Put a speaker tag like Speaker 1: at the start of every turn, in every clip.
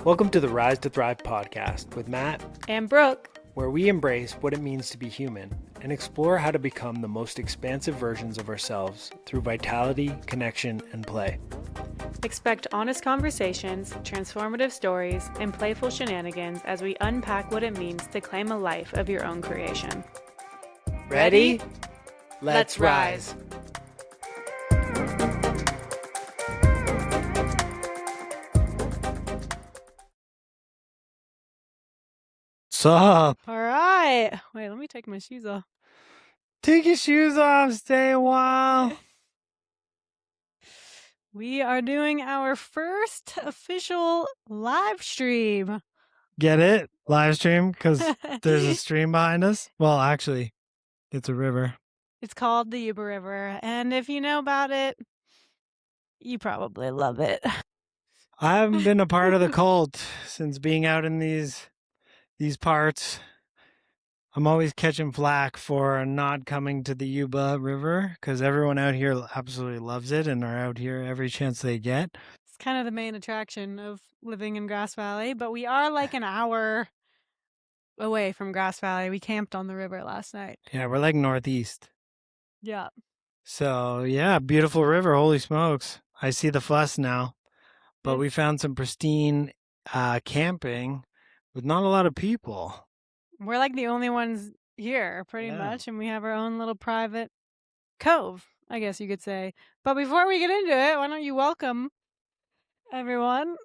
Speaker 1: Welcome to the Rise to Thrive podcast with Matt
Speaker 2: and Brooke,
Speaker 1: where we embrace what it means to be human and explore how to become the most expansive versions of ourselves through vitality, connection, and play.
Speaker 2: Expect honest conversations, transformative stories, and playful shenanigans as we unpack what it means to claim a life of your own creation.
Speaker 1: Ready? Let's rise. What's up?
Speaker 2: All right. Wait, let me take my shoes off.
Speaker 1: Take your shoes off, stay a while.
Speaker 2: We are doing our first official live stream.
Speaker 1: Get it? Live stream? Because there's a stream behind us? Well, actually, it's a river.
Speaker 2: It's called the Yuba River, and if you know about it, you probably love it.
Speaker 1: I haven't been a part of the cult since being out in these parts. I'm always catching flack for not coming to the Yuba River because everyone out here absolutely loves it and are out here every chance they get.
Speaker 2: It's kind of the main attraction of living in Grass Valley, but we are like an hour away from Grass Valley. We camped on the river last night.
Speaker 1: Yeah, we're like northeast.
Speaker 2: Yeah.
Speaker 1: So, yeah, beautiful river. Holy smokes. I see the fuss now. But we found some pristine camping with not a lot of people.
Speaker 2: We're like the only ones here, pretty much, and we have our own little private cove, I guess you could say. But before we get into it, why don't you welcome everyone?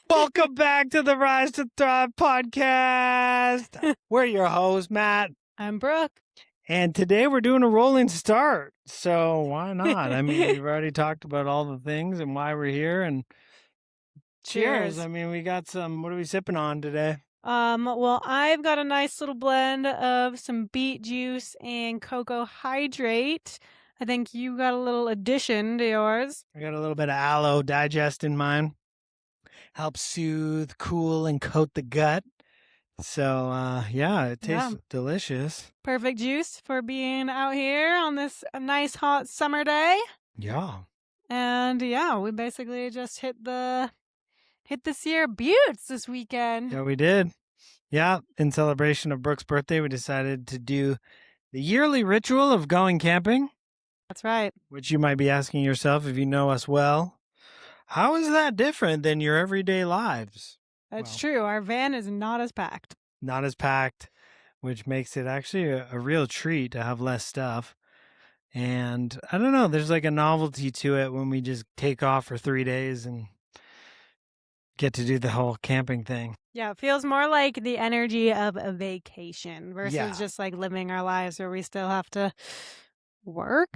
Speaker 1: Welcome back to the Rise to Thrive podcast. We're your hosts, Matt.
Speaker 2: I'm Brooke.
Speaker 1: And today we're doing a rolling start. So why not? I mean, we've already talked about all the things and why we're here. And cheers. I mean, we got some, what are we sipping on today?
Speaker 2: Well, I've got a nice little blend of some beet juice and cocoa hydrate. I think you got a little addition to yours.
Speaker 1: I got a little bit of aloe digest in mine. Helps soothe, cool, and coat the gut. So, yeah, it tastes delicious.
Speaker 2: Perfect juice for being out here on this nice hot summer day.
Speaker 1: Yeah.
Speaker 2: And yeah, we basically just hit the Sierra Buttes this weekend.
Speaker 1: Yeah, we did. Yeah, in celebration of Brooke's birthday, we decided to do the yearly ritual of going camping.
Speaker 2: That's right.
Speaker 1: Which you might be asking yourself if you know us well. How is that different than your everyday lives?
Speaker 2: That's true. Our van is not as packed.
Speaker 1: Not as packed, which makes it actually a real treat to have less stuff. And I don't know, there's like a novelty to it when we just take off for 3 days and get to do the whole camping thing.
Speaker 2: Yeah, it feels more like the energy of a vacation versus just like living our lives where we still have to work?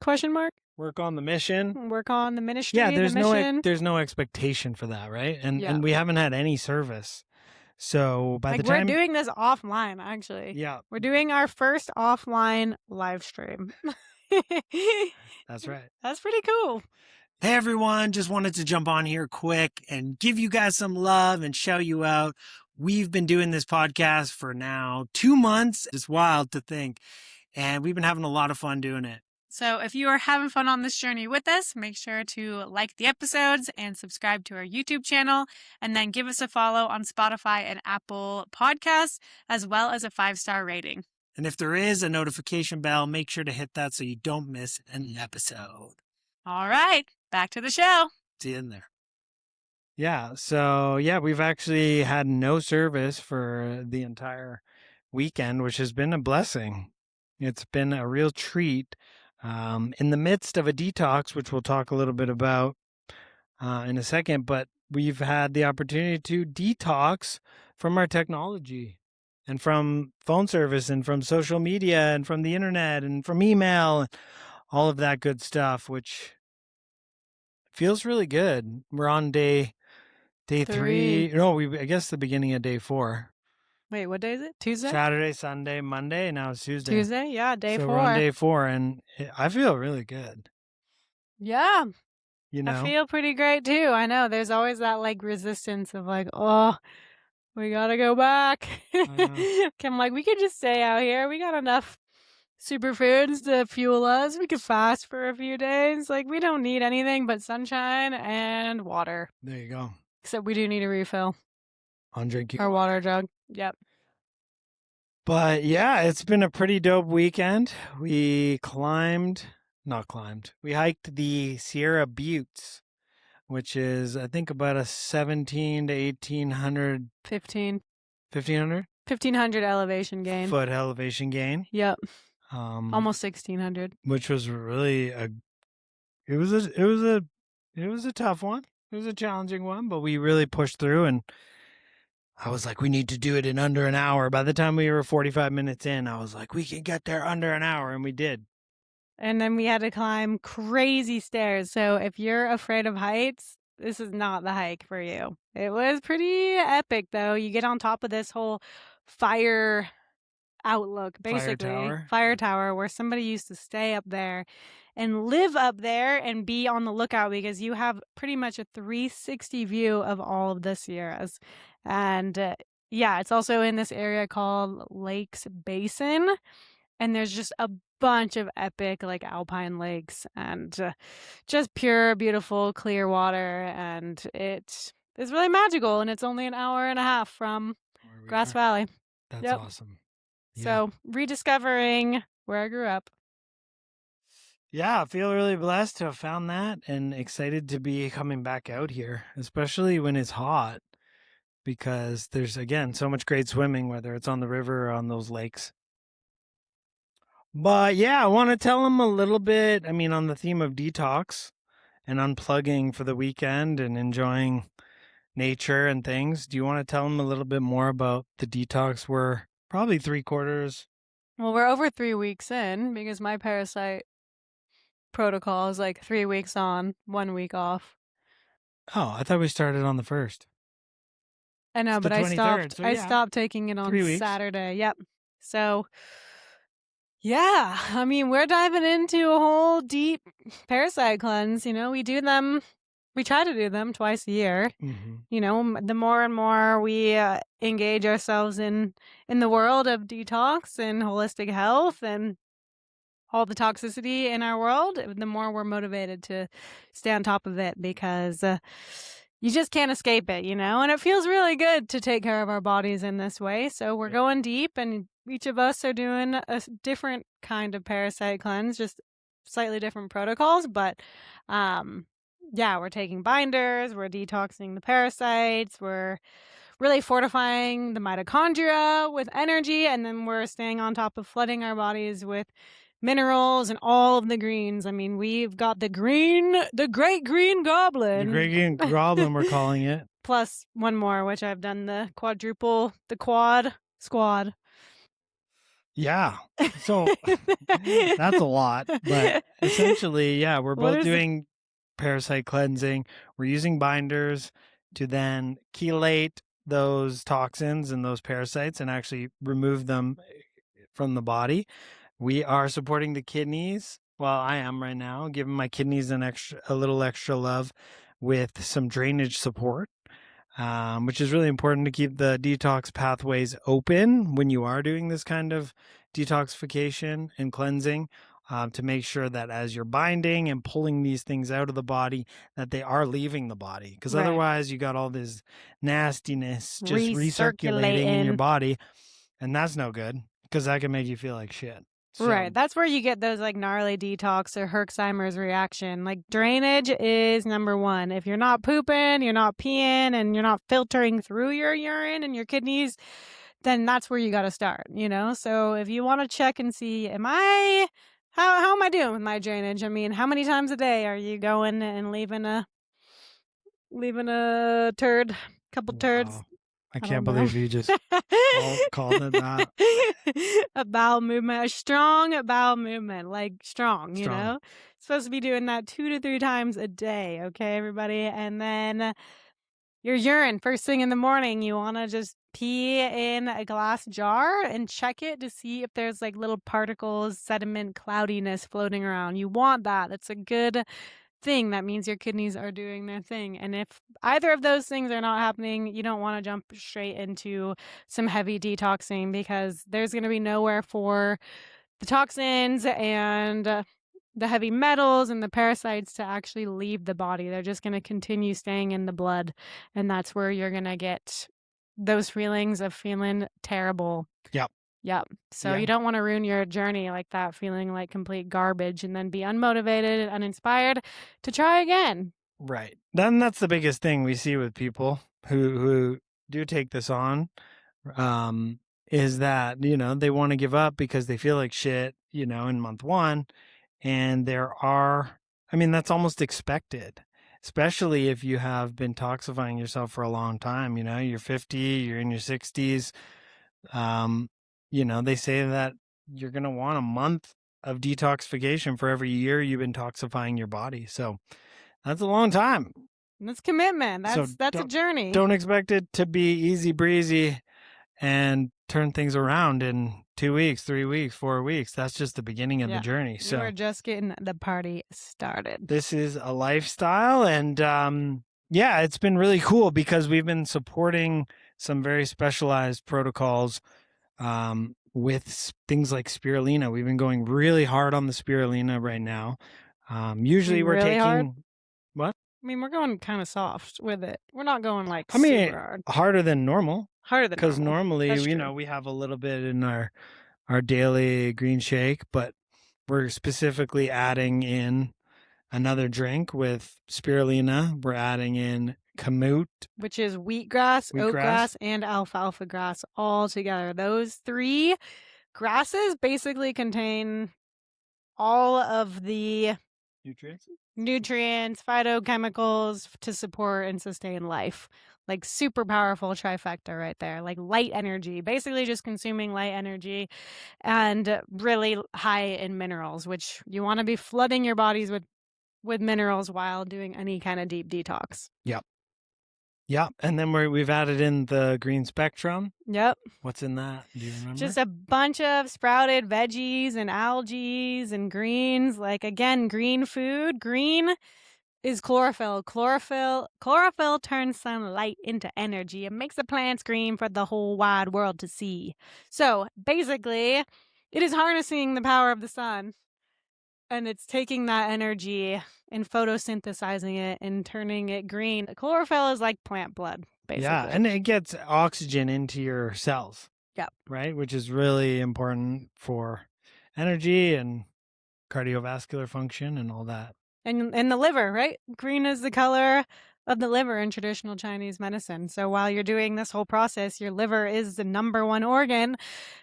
Speaker 2: Question mark?
Speaker 1: Work on the mission.
Speaker 2: Work on the ministry.
Speaker 1: Yeah, there's
Speaker 2: the
Speaker 1: no expectation for that, right? And we haven't had any service. So by the time
Speaker 2: we're doing this offline, actually.
Speaker 1: Yeah.
Speaker 2: We're doing our first offline live stream.
Speaker 1: That's right.
Speaker 2: That's pretty cool.
Speaker 1: Hey everyone, just wanted to jump on here quick and give you guys some love and shout you out. We've been doing this podcast for now 2 months. It's wild to think. And we've been having a lot of fun doing it.
Speaker 2: So if you are having fun on this journey with us, make sure to like the episodes and subscribe to our YouTube channel, and then give us a follow on Spotify and Apple Podcasts, as well as a 5-star rating.
Speaker 1: And if there is a notification bell, make sure to hit that so you don't miss an episode.
Speaker 2: All right, back to the show.
Speaker 1: See you in there. Yeah, so we've actually had no service for the entire weekend, which has been a blessing. It's been a real treat. In the midst of a detox, which we'll talk a little bit about in a second, but we've had the opportunity to detox from our technology and from phone service and from social media and from the internet and from email and all of that good stuff, which feels really good. We're on day 3. No, I guess the beginning of day 4.
Speaker 2: Wait, what day is it? Tuesday?
Speaker 1: Saturday, Sunday, Monday, now it's Tuesday.
Speaker 2: Tuesday, yeah, day 4.
Speaker 1: So we're on day 4, and I feel really good.
Speaker 2: Yeah.
Speaker 1: You know?
Speaker 2: I feel pretty great, too. I know. There's always that, like, resistance of, like, oh, we gotta go back. I'm like, we could just stay out here. We got enough superfoods to fuel us. We could fast for a few days. Like, we don't need anything but sunshine and water.
Speaker 1: There you go.
Speaker 2: Except we do need a refill.
Speaker 1: on drinking
Speaker 2: Our
Speaker 1: water.
Speaker 2: water jug. Yep.
Speaker 1: But yeah, it's been a pretty dope weekend. We we hiked the Sierra Buttes, which is, I think, about a 17 to 1800,
Speaker 2: 1500 elevation gain.
Speaker 1: foot elevation gain.
Speaker 2: Yep. Almost 1600.
Speaker 1: Which was really it was a tough one. It was a challenging one, but we really pushed through, and I was like, we need to do it in under an hour. By the time we were 45 minutes in, I was like, we can get there under an hour, and we did.
Speaker 2: And then we had to climb crazy stairs. So if you're afraid of heights, this is not the hike for you. It was pretty epic, though. You get on top of this whole fire outlook, basically. Fire tower, where somebody used to stay up there and live up there and be on the lookout, because you have pretty much a 360 view of all of the Sierras. And yeah, it's also in this area called Lakes Basin. And there's just a bunch of epic like alpine lakes and just pure, beautiful, clear water. And it is really magical. And it's only an hour and a half from Grass Valley.
Speaker 1: That's awesome.
Speaker 2: Yeah. So rediscovering where I grew up.
Speaker 1: Yeah, I feel really blessed to have found that and excited to be coming back out here, especially when it's hot, because there's, again, so much great swimming, whether it's on the river or on those lakes. But yeah, I want to tell them a little bit, on the theme of detox and unplugging for the weekend and enjoying nature and things. Do you want to tell them a little bit more about the detox? We're probably 3/4.
Speaker 2: Well, we're over 3 weeks in, because my parasite protocol is like 3 weeks on, 1 week off.
Speaker 1: Oh, I thought we started on the 1st.
Speaker 2: I know, but I
Speaker 1: 23rd,
Speaker 2: stopped. I stopped taking it on
Speaker 1: 3 weeks.
Speaker 2: Saturday. Yep. So, yeah, we're diving into a whole deep parasite cleanse. We do them. We try to do them twice a year.
Speaker 1: Mm-hmm.
Speaker 2: The more and more we engage ourselves in the world of detox and holistic health and all the toxicity in our world, the more we're motivated to stay on top of it, because you just can't escape it, and it feels really good to take care of our bodies in this way. So we're going deep, and each of us are doing a different kind of parasite cleanse, just slightly different protocols. But yeah, we're taking binders, we're detoxing the parasites, we're really fortifying the mitochondria with energy, and then we're staying on top of flooding our bodies with minerals and all of the greens. We've got the great green goblin.
Speaker 1: The great green goblin, we're calling it.
Speaker 2: Plus one more, which I've done the quad squad.
Speaker 1: Yeah. So that's a lot. But essentially, yeah, we're both doing parasite cleansing. We're using binders to then chelate those toxins and those parasites and actually remove them from the body. We are supporting the kidneys. Well, I am right now, giving my kidneys a little extra love with some drainage support, which is really important to keep the detox pathways open when you are doing this kind of detoxification and cleansing, to make sure that as you're binding and pulling these things out of the body, that they are leaving the body. Because otherwise you got all this nastiness just recirculating in your body, and that's no good, because that can make you feel like shit. So,
Speaker 2: right. That's where you get those like gnarly detox or Herxheimer's reaction. Like drainage is number one. If you're not pooping, you're not peeing, and you're not filtering through your urine and your kidneys, then that's where you got to start, So if you want to check and see, how am I doing with my drainage? How many times a day are you going and leaving a turd, couple turds?
Speaker 1: I can't believe you just called it that.
Speaker 2: A bowel movement, a strong bowel movement, like strong, Supposed to be doing that 2 to 3 times a day, okay, everybody? And then your urine, first thing in the morning, you want to just pee in a glass jar and check it to see if there's like little particles, sediment, cloudiness floating around. You want that. That's a good thing. That means your kidneys are doing their thing. And if either of those things are not happening, you don't want to jump straight into some heavy detoxing, because there's going to be nowhere for the toxins and the heavy metals and the parasites to actually leave the body. They're just going to continue staying in the blood, and that's where you're going to get those feelings of feeling terrible.
Speaker 1: Yep.
Speaker 2: Yep. So
Speaker 1: Yeah.
Speaker 2: you don't want to ruin your journey like that, feeling like complete garbage and then be unmotivated and uninspired to try again.
Speaker 1: Right. Then that's the biggest thing we see with people who do take this on, is that, they want to give up because they feel like shit, in month one. And that's almost expected, especially if you have been toxifying yourself for a long time. You're 50, you're in your 60s. They say that you're going to want a month of detoxification for every year you've been toxifying your body. So that's a long time.
Speaker 2: That's commitment. That's a journey.
Speaker 1: Don't expect it to be easy breezy and turn things around in 2 weeks, 3 weeks, 4 weeks. That's just the beginning of the journey. So
Speaker 2: we're just getting the party started.
Speaker 1: This is a lifestyle, and it's been really cool because we've been supporting some very specialized protocols with things like spirulina. We've been going really hard on the spirulina right now. Usually we're
Speaker 2: really
Speaker 1: taking
Speaker 2: hard?
Speaker 1: What?
Speaker 2: I mean, we're going kind of soft with it. We're not going like super hard.
Speaker 1: Harder than normal.
Speaker 2: Harder than normal.
Speaker 1: Because normally, we have a little bit in our daily green shake, but we're specifically adding in another drink with spirulina. We're adding in kamut,
Speaker 2: which is wheatgrass, oatgrass, and alfalfa grass all together. Those 3 grasses basically contain all of the nutrients, phytochemicals to support and sustain life. Like super powerful trifecta right there. Like light energy, basically just consuming light energy, and really high in minerals, which you want to be flooding your bodies with minerals while doing any kind of deep detox.
Speaker 1: Yep. Yep. And then we've added in the green spectrum.
Speaker 2: Yep.
Speaker 1: What's in that? Do you remember?
Speaker 2: Just a bunch of sprouted veggies and algae and greens. Like, again, green food. Green is chlorophyll. Chlorophyll turns sunlight into energy and makes the plants green for the whole wide world to see. So basically, it is harnessing the power of the sun, and it's taking that energy and photosynthesizing it and turning it green. Chlorophyll is like plant blood, basically.
Speaker 1: Yeah, and it gets oxygen into your cells.
Speaker 2: Yep.
Speaker 1: Right, which is really important for energy and cardiovascular function and all that.
Speaker 2: And the liver, right? Green is the color of the liver in traditional Chinese medicine. So while you're doing this whole process, your liver is the number one organ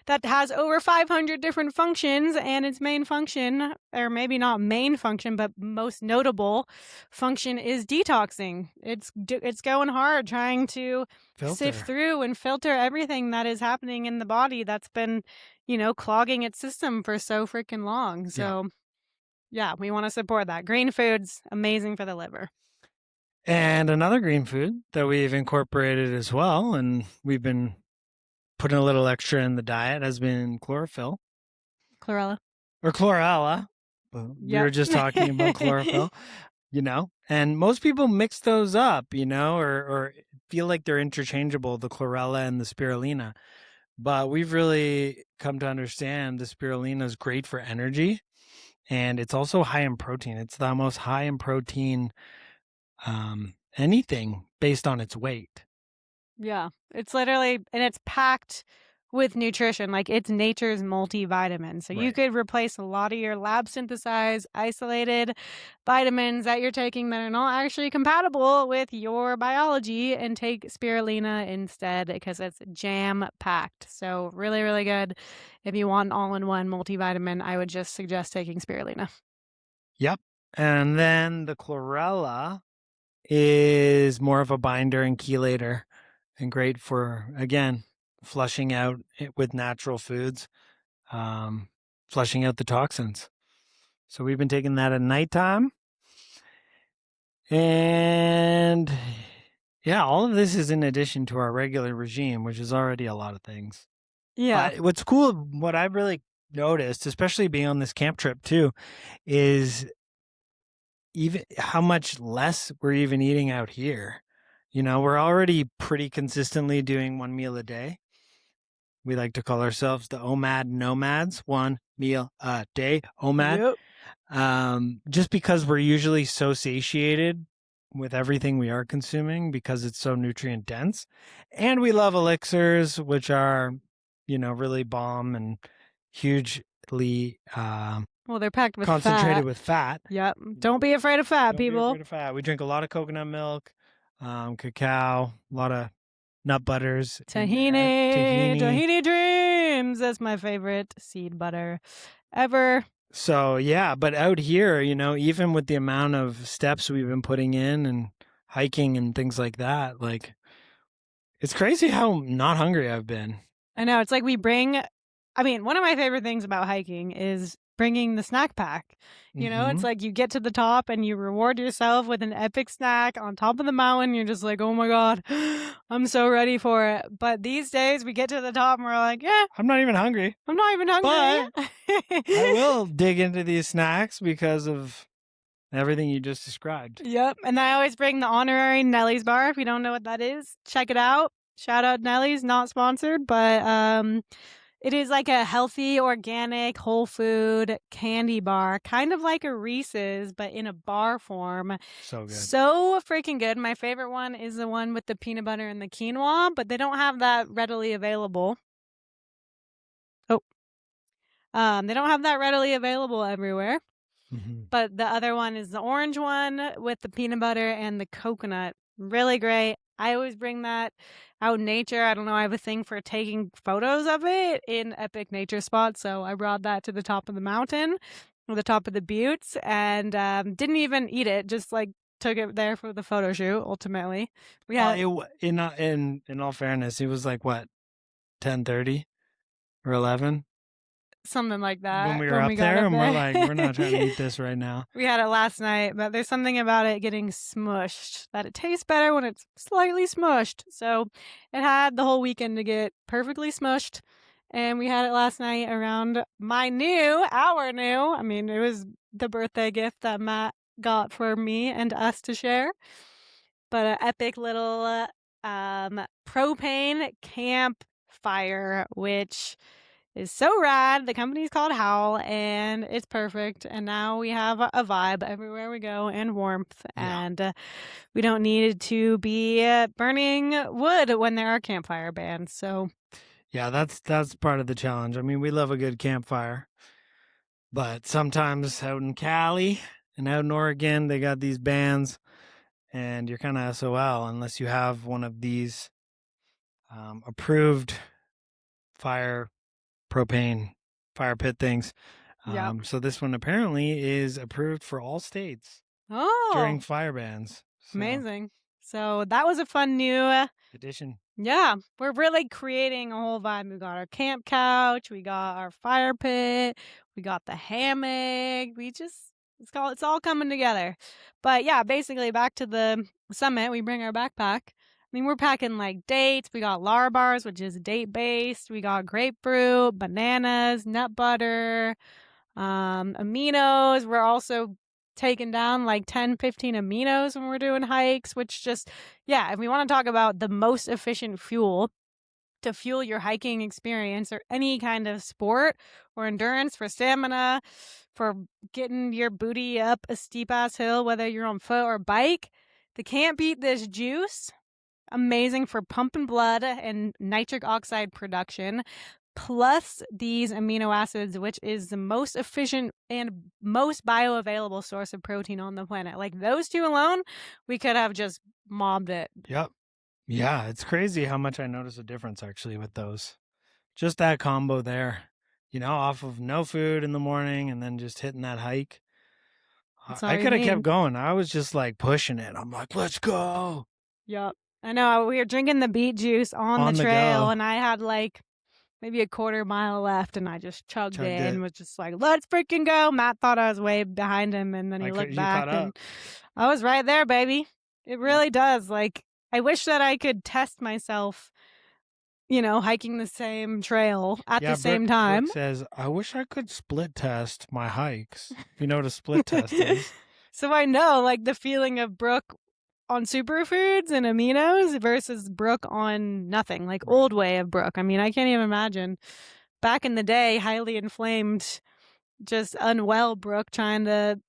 Speaker 2: that has over 500 different functions, and its main function, or maybe not main function, but most notable function, is detoxing. It's going hard trying to sift through and filter everything that is happening in the body that's been, clogging its system for so freaking long. So yeah, we want to support that. Green food's amazing for the liver.
Speaker 1: And another green food that we've incorporated as well, and we've been putting a little extra in the diet, has been chlorophyll.
Speaker 2: Chlorella.
Speaker 1: Or chlorella. We were just talking about chlorophyll, and most people mix those up, or feel like they're interchangeable, the chlorella and the spirulina. But we've really come to understand the spirulina is great for energy. And it's also high in protein. It's the most high in protein anything based on its weight.
Speaker 2: Yeah, it's literally, and it's packed with nutrition. Like, it's nature's multivitamin. So you could replace a lot of your lab synthesized, isolated vitamins that you're taking that are not actually compatible with your biology and take spirulina instead, because it's jam packed. So really, really good. If you want an all-in-one multivitamin, I would just suggest taking spirulina.
Speaker 1: Yep. And then the chlorella is more of a binder and chelator, and great for, again, flushing out with natural foods, flushing out the toxins. So we've been taking that at nighttime. And all of this is in addition to our regular regime, which is already a lot of things.
Speaker 2: Yeah.
Speaker 1: What's cool, what I've really noticed, especially being on this camp trip too, is even how much less we're even eating out here. We're already pretty consistently doing 1 meal a day. We like to call ourselves the OMAD nomads, 1 meal a day, OMAD. Yep. Just because we're usually so satiated with everything we are consuming because it's so nutrient dense. And we love elixirs, which are, really bomb and hugely
Speaker 2: Well, they're packed with
Speaker 1: concentrated
Speaker 2: fat.
Speaker 1: with fat.
Speaker 2: Yep. Don't be afraid of fat,
Speaker 1: Don't be
Speaker 2: people.
Speaker 1: afraid of fat. We drink a lot of coconut milk, cacao, a lot of nut butters.
Speaker 2: Tahini dreams. That's my favorite seed butter ever.
Speaker 1: So yeah, but out here, even with the amount of steps we've been putting in and hiking and things like that, like it's crazy how not hungry I've been.
Speaker 2: I know. It's like one of my favorite things about hiking is bringing the snack pack. It's like you get to the top and you reward yourself with an epic snack on top of the mountain. You're just like, oh my God, I'm so ready for it. But these days we get to the top and we're like, yeah,
Speaker 1: I'm not even hungry.
Speaker 2: I'm not even hungry.
Speaker 1: But I will dig into these snacks because of everything you just described.
Speaker 2: Yep. And I always bring the honorary Nellie's bar. If you don't know what that is, check it out. Shout out Nellie's, not sponsored, but it is like a healthy, organic, whole food candy bar, kind of like a Reese's, but in a bar form.
Speaker 1: So good.
Speaker 2: So freaking good. My favorite one is the one with the peanut butter and the quinoa, but they don't have that readily available. They don't have that readily available everywhere.
Speaker 1: Mm-hmm.
Speaker 2: But the other one is the orange one with the peanut butter and the coconut. Really great. I always bring that out in nature. I don't know. I have a thing for taking photos of it in epic nature spots. So I brought that to the top of the mountain, or the top of the buttes, and didn't even eat it. Just like took it there for the photo shoot. Ultimately, we had
Speaker 1: in all fairness, it was like what, 10:30 or 11.
Speaker 2: Something like that.
Speaker 1: When we were up there, and we're like, we're not trying to eat this right now.
Speaker 2: We had it last night, but there's something about it getting smushed, that it tastes better when it's slightly smushed. So it had the whole weekend to get perfectly smushed. And we had it last night around our new, it was the birthday gift that Matt got for me and us to share. But an epic little propane campfire, which is so rad. The company's called Howl, and it's perfect. And now we have a vibe everywhere we go and warmth. Yeah. And we don't need to be burning wood when there are campfire bands. So,
Speaker 1: yeah, that's part of the challenge. I mean, we love a good campfire, but sometimes out in Cali and out in Oregon, they got these bands, and you're kind of SOL unless you have one of these approved propane fire pit things. So this one apparently is approved for all states during fire bans. So.
Speaker 2: Amazing. So that was a fun new
Speaker 1: addition. Yeah,
Speaker 2: we're really creating a whole vibe. We got our camp couch, we got our fire pit, we got the hammock. It's all coming together. But yeah, basically back to the summit, we bring our backpack. We're packing like dates. We got Lar bars, which is date based. We got grapefruit, bananas, nut butter, aminos. We're also taking down like 10, 15 aminos when we're doing hikes, which if we want to talk about the most efficient fuel to fuel your hiking experience or any kind of sport or endurance, for stamina, for getting your booty up a steep ass hill, whether you're on foot or bike, they can't beat this juice. Amazing for pumping blood and nitric oxide production, plus these amino acids, which is the most efficient and most bioavailable source of protein on the planet. Like those two alone, we could have just mobbed it.
Speaker 1: Yep. Yeah, it's crazy how much I notice a difference actually with those. Just that combo there, off of no food in the morning and then just hitting that hike. I could have kept going. I was just like pushing it. I'm like, let's go.
Speaker 2: Yep. I know. We were drinking the beet juice on the trail, and I had like maybe a quarter mile left, and I just chugged it and was just like, let's freaking go. Matt thought I was way behind him, and then he looked back, and I was right there, baby. It really does. Like, I wish that I could test myself, hiking the same trail at the same time.
Speaker 1: Brooke says, I wish I could split test my hikes. You know what a split test is?
Speaker 2: So I know, like, the feeling of Brooke on superfoods and aminos versus Brooke on nothing, like old way of Brooke. I can't even imagine back in the day, highly inflamed, just unwell Brooke trying to,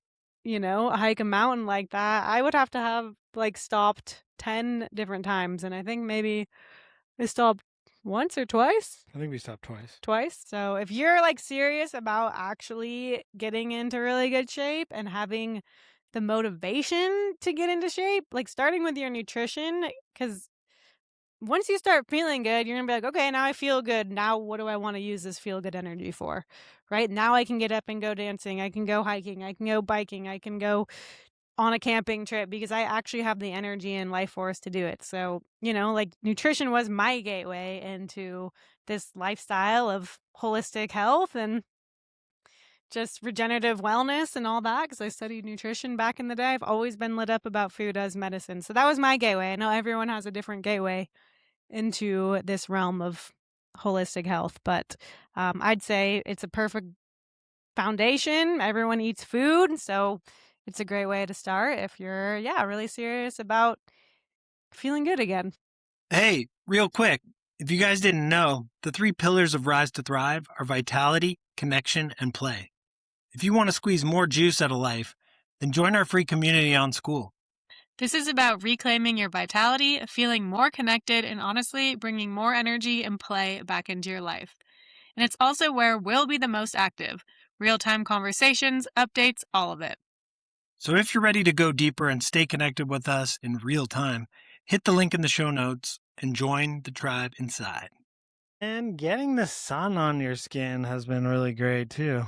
Speaker 2: hike a mountain like that. I would have to have like stopped 10 different times, and I think maybe I stopped once or twice.
Speaker 1: I think we stopped twice.
Speaker 2: Twice. So if you're like serious about actually getting into really good shape and having the motivation to get into shape, like starting with your nutrition, because once you start feeling good, you're gonna be like, okay, now I feel good. Now what do I want to use this feel good energy for? Right now I can get up and go dancing. I can go hiking. I can go biking. I can go on a camping trip because I actually have the energy and life force to do it. So, like nutrition was my gateway into this lifestyle of holistic health and just regenerative wellness and all that because I studied nutrition back in the day. I've always been lit up about food as medicine. So that was my gateway. I know everyone has a different gateway into this realm of holistic health, but I'd say it's a perfect foundation. Everyone eats food, so it's a great way to start if you're, really serious about feeling good again.
Speaker 1: Hey, real quick, if you guys didn't know, the 3 pillars of Rise to Thrive are vitality, connection, and play. If you want to squeeze more juice out of life, then join our free community on School.
Speaker 2: This is about reclaiming your vitality, feeling more connected, and honestly, bringing more energy and play back into your life. And it's also where we'll be the most active. Real-time conversations, updates, all of it.
Speaker 1: So if you're ready to go deeper and stay connected with us in real time, hit the link in the show notes and join the tribe inside. And getting the sun on your skin has been really great too.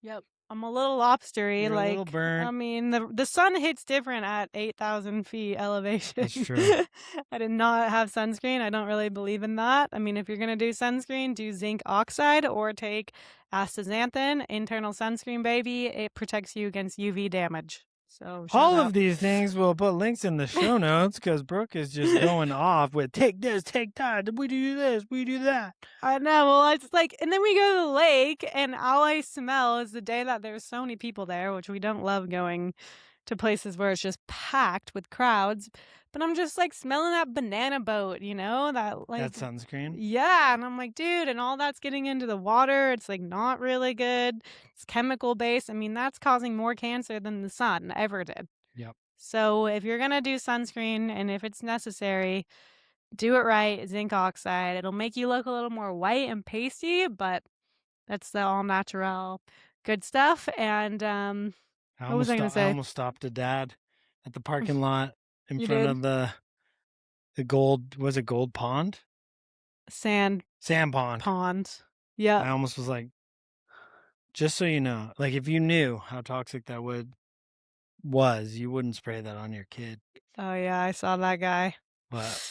Speaker 2: Yep. I'm a little lobstery.
Speaker 1: You're a
Speaker 2: like,
Speaker 1: little burnt.
Speaker 2: I mean, the sun hits different at 8,000 feet elevation.
Speaker 1: That's true.
Speaker 2: I did not have sunscreen. I don't really believe in that. I mean, if you're going to do sunscreen, do zinc oxide or take astaxanthin, internal sunscreen, baby. It protects you against UV damage. So
Speaker 1: All of these things, we'll put links in the show notes because Brooke is just going off with take this, take that, we do this, we do that.
Speaker 2: I know. Well, it's like, and then we go to the lake, and all I smell is the day that there's so many people there, which we don't love going to places where it's just packed with crowds. But I'm just like smelling that banana boat, that like
Speaker 1: That sunscreen.
Speaker 2: Yeah, and I'm like, dude, and all that's getting into the water. It's like not really good. It's chemical based. I mean, that's causing more cancer than the sun ever did.
Speaker 1: Yep.
Speaker 2: So if you're gonna do sunscreen, and if it's necessary, do it right. Zinc oxide. It'll make you look a little more white and pasty, but that's the all natural good stuff. And what was I gonna
Speaker 1: I
Speaker 2: say?
Speaker 1: almost stopped a dad at the parking lot in
Speaker 2: You
Speaker 1: front
Speaker 2: did?
Speaker 1: of the gold, was it gold pond?
Speaker 2: Sand
Speaker 1: Pond.
Speaker 2: pond. Yeah.
Speaker 1: I almost was like, just so you know, like if you knew how toxic that was, you wouldn't spray that on your kid.
Speaker 2: Oh yeah, I saw that guy.
Speaker 1: But,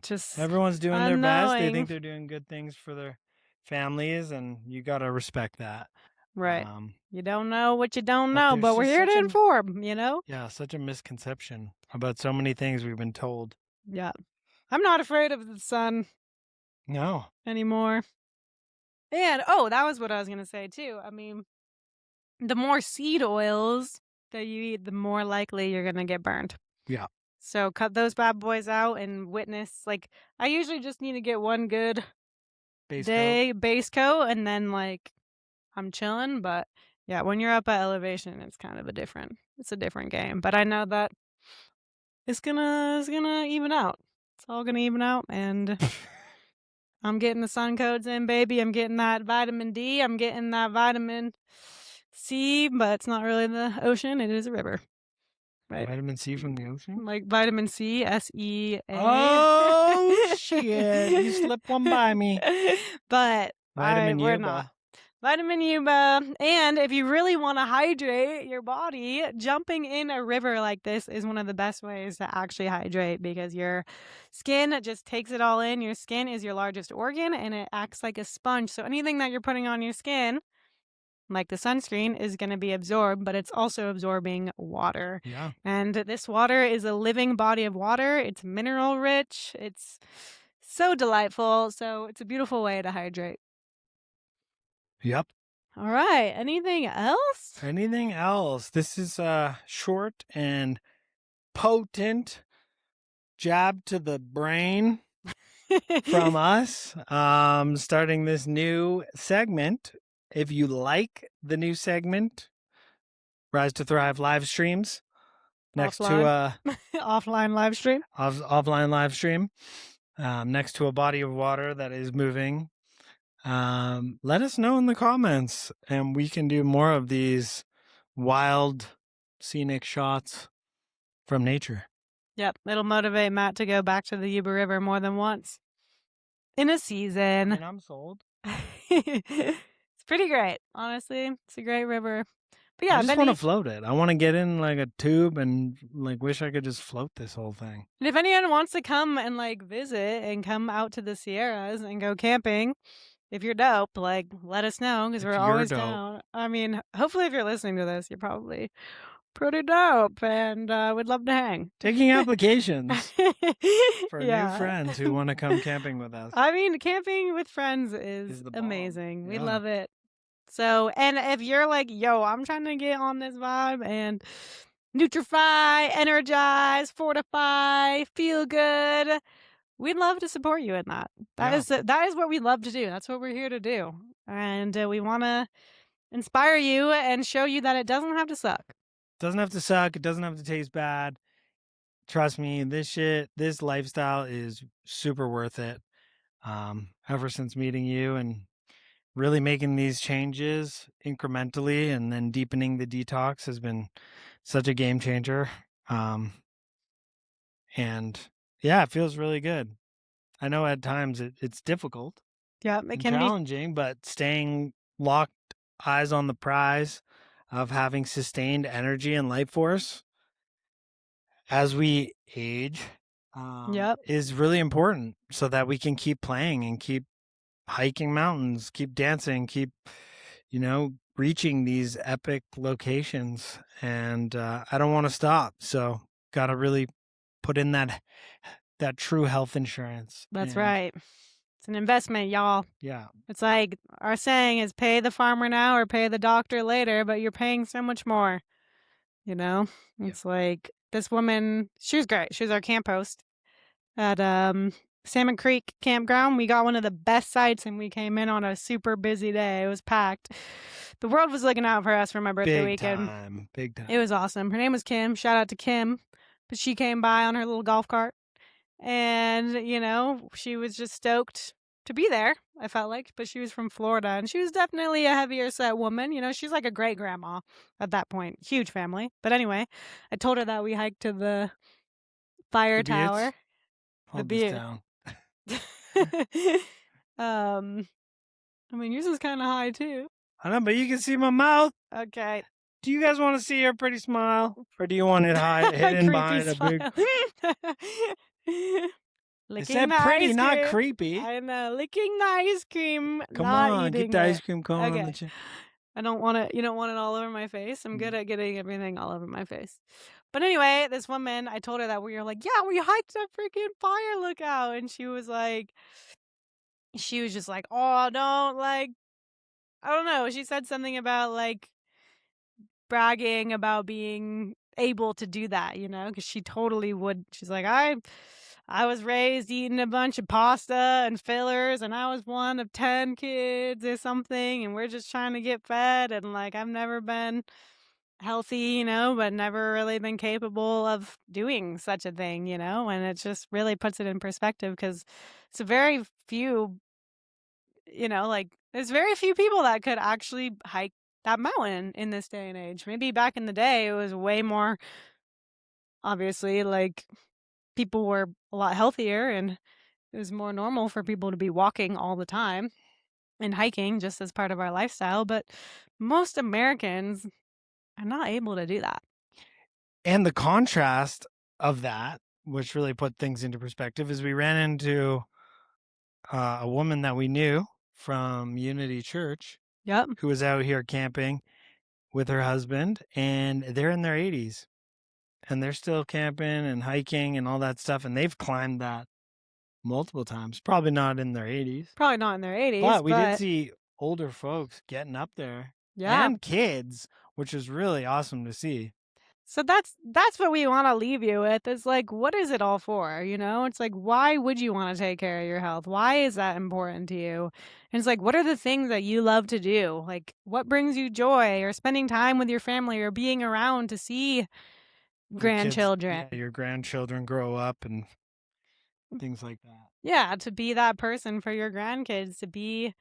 Speaker 2: Just
Speaker 1: everyone's doing their best. They think
Speaker 2: unknowing.
Speaker 1: they're doing good things for their families, and you got to respect that.
Speaker 2: Right. You don't know what you don't
Speaker 1: but
Speaker 2: know,
Speaker 1: there's
Speaker 2: but we're
Speaker 1: just
Speaker 2: here to
Speaker 1: such a-
Speaker 2: inform,
Speaker 1: Yeah, such a misconception about so many things we've been told.
Speaker 2: Yeah. I'm not afraid of the sun
Speaker 1: No.
Speaker 2: anymore. And that was what I was gonna say too. I mean, the more seed oils that you eat, the more likely you're gonna get burned.
Speaker 1: Yeah.
Speaker 2: So cut those bad boys out and witness. Like, I usually just need to get one good base coat, and then like I'm chilling. But yeah, when you're up at elevation, it's kind of a different game. But I know that it's gonna even out. It's all gonna even out, and I'm getting the sun codes in, baby. I'm getting that vitamin D. I'm getting that vitamin C, but it's not really the ocean. It is a river. Right.
Speaker 1: Vitamin C from the ocean?
Speaker 2: Like vitamin C, SEA.
Speaker 1: Oh, shit. You slipped one by me.
Speaker 2: But
Speaker 1: Vitamin
Speaker 2: we're
Speaker 1: Yuba.
Speaker 2: not. Vitamin Yuba. And if you really want to hydrate your body, jumping in a river like this is one of the best ways to actually hydrate because your skin just takes it all in. Your skin is your largest organ and it acts like a sponge. So anything that you're putting on your skin, like the sunscreen, is going to be absorbed, but it's also absorbing water.
Speaker 1: Yeah.
Speaker 2: And this water is a living body of water. It's mineral rich. It's so delightful. So it's a beautiful way to hydrate.
Speaker 1: Yep.
Speaker 2: All right. Anything else?
Speaker 1: Anything else? This is a short and potent jab to the brain from us. Starting this new segment. If you like the new segment, Rise to Thrive live streams, next to
Speaker 2: Offline.
Speaker 1: a
Speaker 2: Offline live stream.
Speaker 1: offline live stream, next to a body of water that is moving. Let us know in the comments, and we can do more of these wild, scenic shots from nature.
Speaker 2: Yep, it'll motivate Matt to go back to the Yuba River more than once in a season.
Speaker 1: I mean, I'm sold.
Speaker 2: It's pretty great, honestly. It's a great river. But yeah,
Speaker 1: I just want to float it. I want to get in like a tube and like wish I could just float this whole thing.
Speaker 2: And if anyone wants to come and like visit and come out to the Sierras and go camping, if you're dope, like let us know because we're always down. I mean, hopefully, if you're listening to this, you're probably pretty dope, and we'd love to hang.
Speaker 1: Taking applications for new friends who want to come camping with us.
Speaker 2: I mean, camping with friends is amazing. We love it. So, and if you're like, yo, I'm trying to get on this vibe and nutrify, energize, fortify, feel good, we'd love to support you in that. That is what we love to do. That's what we're here to do. And we want to inspire you and show you that it doesn't have to suck.
Speaker 1: It doesn't have to suck. It doesn't have to taste bad. Trust me, this lifestyle is super worth it. Ever since meeting you and really making these changes incrementally and then deepening the detox has been such a game changer. And yeah, it feels really good. I know at times it's difficult.
Speaker 2: Yeah, it can be
Speaker 1: challenging, but staying locked, eyes on the prize of having sustained energy and life force as we age is really important so that we can keep playing and keep hiking mountains, keep dancing, keep, reaching these epic locations. And I don't want to stop. So got to really put in that true health insurance.
Speaker 2: That's right. It's an investment, y'all.
Speaker 1: Yeah.
Speaker 2: It's like our saying is pay the farmer now or pay the doctor later, but you're paying so much more. It's like this woman, she was great. She was our camp host at Salmon Creek Campground. We got one of the best sites and we came in on a super busy day. It was packed. The world was looking out for us for my birthday weekend.
Speaker 1: Big time.
Speaker 2: It was awesome. Her name was Kim. Shout out to Kim. But she came by on her little golf cart. And, she was just stoked to be there, I felt like. But she was from Florida, and she was definitely a heavier set woman. She's like a great grandma at that point. Huge family. But anyway, I told her that we hiked to the fire tower.
Speaker 1: Hold this down.
Speaker 2: I mean, yours is kind of high, too.
Speaker 1: I know, but you can see my mouth.
Speaker 2: Okay.
Speaker 1: Do you guys want to see her pretty smile? Or do you want it hidden behind a big...
Speaker 2: Licking
Speaker 1: said
Speaker 2: the
Speaker 1: pretty,
Speaker 2: ice
Speaker 1: not
Speaker 2: cream.
Speaker 1: creepy.
Speaker 2: I know. Licking the ice cream.
Speaker 1: Come
Speaker 2: not
Speaker 1: on,
Speaker 2: eating
Speaker 1: get the ice
Speaker 2: it.
Speaker 1: cream cone on the chin.
Speaker 2: I don't want it. You don't want it all over my face. I'm good at getting everything all over my face. But anyway, this woman, I told her that we were like, yeah, we hiked a freaking fire lookout. And she was just like, oh, don't I don't know. She said something about bragging about being able to do that, because she totally would. She's like, I was raised eating a bunch of pasta and fillers, and I was one of 10 kids or something, and we're just trying to get fed, and I've never been healthy, but never really been capable of doing such a thing, and it just really puts it in perspective because it's a very few, there's very few people that could actually hike that mountain in this day and age. Maybe back in the day, it was way more, obviously, people were a lot healthier and it was more normal for people to be walking all the time and hiking just as part of our lifestyle. But most Americans are not able to do that.
Speaker 1: And the contrast of that, which really put things into perspective, is we ran into a woman that we knew from Unity Church.
Speaker 2: Yep.
Speaker 1: Who was out here camping with her husband, and they're in their 80s. And they're still camping and hiking and all that stuff. And they've climbed that multiple times. Probably not in their 80s.
Speaker 2: Probably not in their 80s.
Speaker 1: But we did see older folks getting up there.
Speaker 2: Yeah.
Speaker 1: And kids, which is really awesome to see.
Speaker 2: So that's what we want to leave you with is what is it all for? It's why would you want to take care of your health? Why is that important to you? And it's what are the things that you love to do? What brings you joy or spending time with your family or being around to see grandchildren.
Speaker 1: Your grandchildren grow up and things like that.
Speaker 2: Yeah, to be that person for your grandkids, to be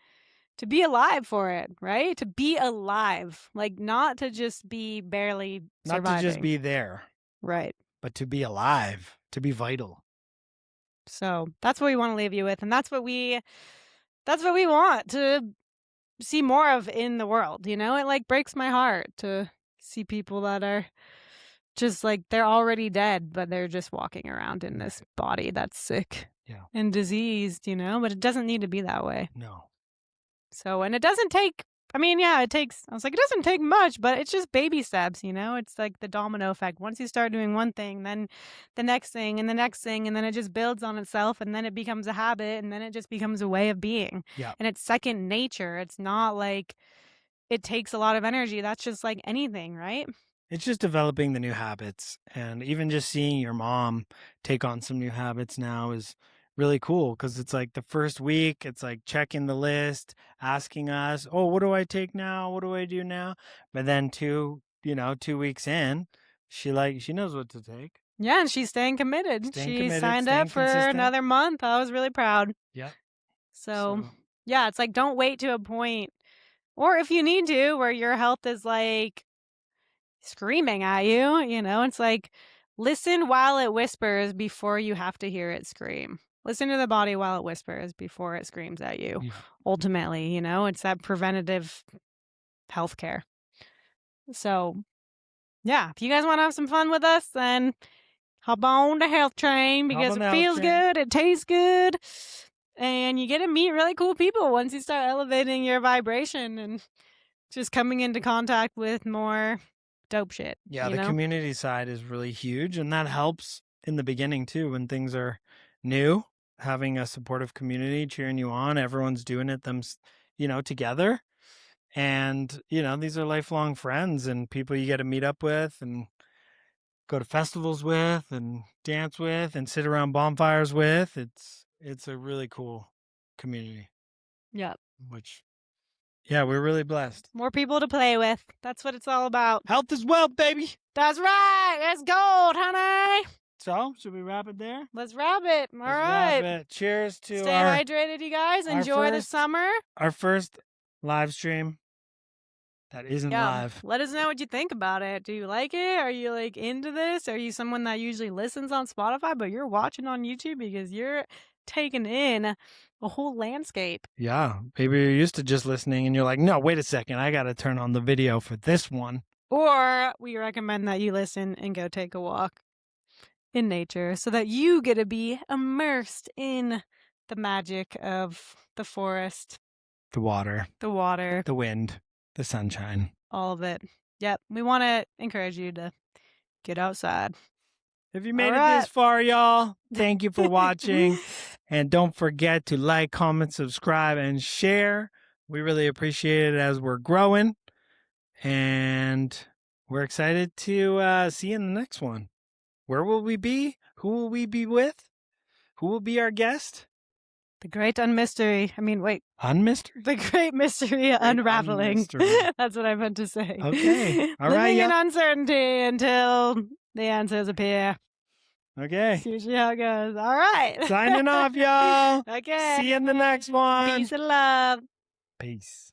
Speaker 2: alive for it, right? To be alive, like not to just be barely surviving.
Speaker 1: Not to just be there,
Speaker 2: right?
Speaker 1: But to be alive, to be vital.
Speaker 2: So that's what we want to leave you with, and that's what we want to see more of in the world. You know, it like breaks my heart to see people that are just like they're already dead, but they're just walking around in this body that's sick and diseased, you know, but it doesn't need to be that way.
Speaker 1: No.
Speaker 2: So, and it doesn't take, it takes, I was like, it doesn't take much, but it's just baby steps, you know, it's like the domino effect. Once you start doing one thing, then the next thing and the next thing, and then it just builds on itself, and then it becomes a habit, and then it just becomes a way of being.
Speaker 1: Yeah.
Speaker 2: And it's second nature. It's not like it takes a lot of energy. That's just like anything, right?
Speaker 1: It's just developing the new habits, and even just seeing your mom take on some new habits now is really cool, because it's like the first week, it's like checking the list, asking us, oh, what do I take now? What do I do now? But then 2 weeks in, she knows what to take.
Speaker 2: Yeah, and she's staying committed. She signed up for another month. I was really proud.
Speaker 1: Yeah.
Speaker 2: So, yeah, it's like don't wait to a point, or if you need to, where your health is like screaming at you, you know, it's like listen while it whispers before you have to hear it scream. Listen to the body while it whispers before it screams at you. Yeah. Ultimately, you know, it's that preventative healthcare. So, yeah, if you guys want to have some fun with us, then hop on the health train, because it feels good, it tastes good, and you get to meet really cool people once you start elevating your vibration and just coming into contact with more dope shit.
Speaker 1: Yeah, the community side is really huge, and that helps in the beginning too when things are new. Having a supportive community cheering you on, everyone's doing it together. And, these are lifelong friends and people you get to meet up with and go to festivals with and dance with and sit around bonfires with. It's a really cool community.
Speaker 2: Yep.
Speaker 1: We're really blessed.
Speaker 2: More people to play with. That's what it's all about.
Speaker 1: Health is wealth, baby.
Speaker 2: That's right. It's gold, honey.
Speaker 1: So, should we wrap it there?
Speaker 2: Let's wrap it. All right.
Speaker 1: Wrap it. Cheers to
Speaker 2: Stay hydrated, you guys. Enjoy the summer.
Speaker 1: Our first live stream that isn't live.
Speaker 2: Let us know what you think about it. Do you like it? Are you like into this? Are you someone that usually listens on Spotify, but you're watching on YouTube because you're taking in a whole landscape?
Speaker 1: Yeah. Maybe you're used to just listening and you're like, no, wait a second. I got to turn on the video for this one.
Speaker 2: Or we recommend that you listen and go take a walk in nature so that you get to be immersed in the magic of the forest,
Speaker 1: the water,
Speaker 2: the
Speaker 1: wind, the sunshine,
Speaker 2: all of it. Yep. We want to encourage you to get outside.
Speaker 1: If you made it this far, y'all, thank you for watching. And don't forget to like, comment, subscribe, and share. We really appreciate it as we're growing. And we're excited to see you in the next one. Where will we be? Who will we be with? Who will be our guest?
Speaker 2: The great unmystery.
Speaker 1: Unmystery?
Speaker 2: The great mystery unraveling. That's what I meant to say.
Speaker 1: Okay. All right.
Speaker 2: Living in uncertainty until the answers appear.
Speaker 1: Okay.
Speaker 2: It's usually how it goes. All right.
Speaker 1: Signing off, y'all.
Speaker 2: Okay.
Speaker 1: See you in the next one.
Speaker 2: Peace and love.
Speaker 1: Peace.